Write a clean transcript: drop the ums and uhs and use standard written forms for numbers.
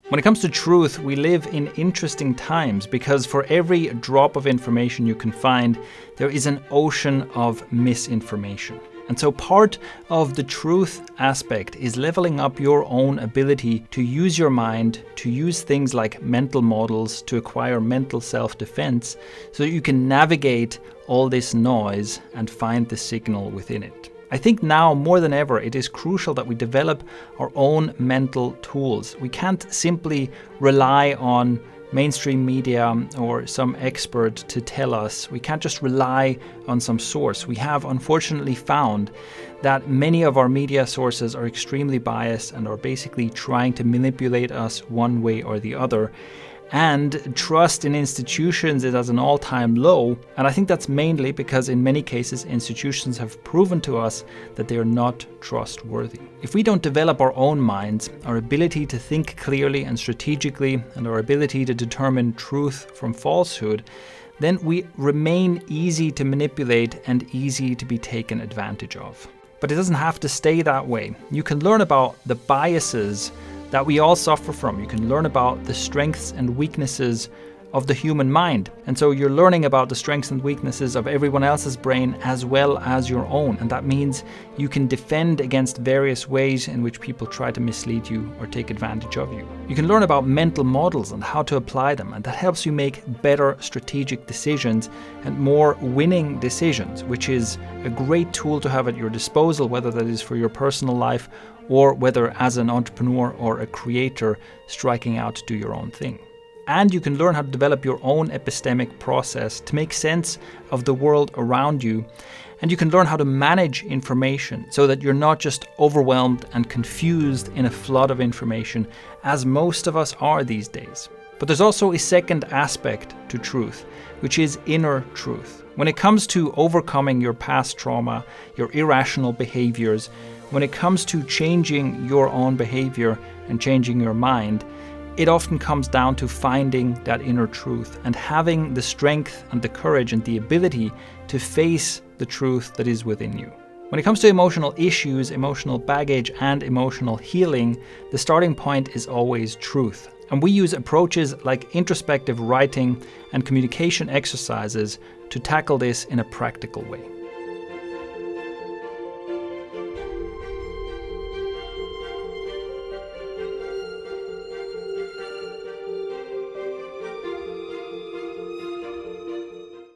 When it comes to truth, we live in interesting times because for every drop of information you can find, there is an ocean of misinformation. And so part of the truth aspect is leveling up your own ability to use your mind, to use things like mental models, to acquire mental self-defense, so that you can navigate all this noise and find the signal within it. I think now more than ever, it is crucial that we develop our own mental tools. We can't simply rely on mainstream media or some expert to tell us. We can't just rely on some source. We have unfortunately found that many of our media sources are extremely biased and are basically trying to manipulate us one way or the other. And trust in institutions is at an all-time low. And I think that's mainly because in many cases, institutions have proven to us that they are not trustworthy. If we don't develop our own minds, our ability to think clearly and strategically, and our ability to determine truth from falsehood, then we remain easy to manipulate and easy to be taken advantage of. But it doesn't have to stay that way. You can learn about the biases that we all suffer from. You can learn about the strengths and weaknesses of the human mind. And so you're learning about the strengths and weaknesses of everyone else's brain as well as your own. And that means you can defend against various ways in which people try to mislead you or take advantage of you. You can learn about mental models and how to apply them. And that helps you make better strategic decisions and more winning decisions, which is a great tool to have at your disposal, whether that is for your personal life or whether as an entrepreneur or a creator striking out to do your own thing. And you can learn how to develop your own epistemic process to make sense of the world around you. And you can learn how to manage information so that you're not just overwhelmed and confused in a flood of information, as most of us are these days. But there's also a second aspect to truth, which is inner truth. When it comes to overcoming your past trauma, your irrational behaviors, when it comes to changing your own behavior and changing your mind, it often comes down to finding that inner truth and having the strength and the courage and the ability to face the truth that is within you. When it comes to emotional issues, emotional baggage, and emotional healing, the starting point is always truth. And we use approaches like introspective writing and communication exercises to tackle this in a practical way.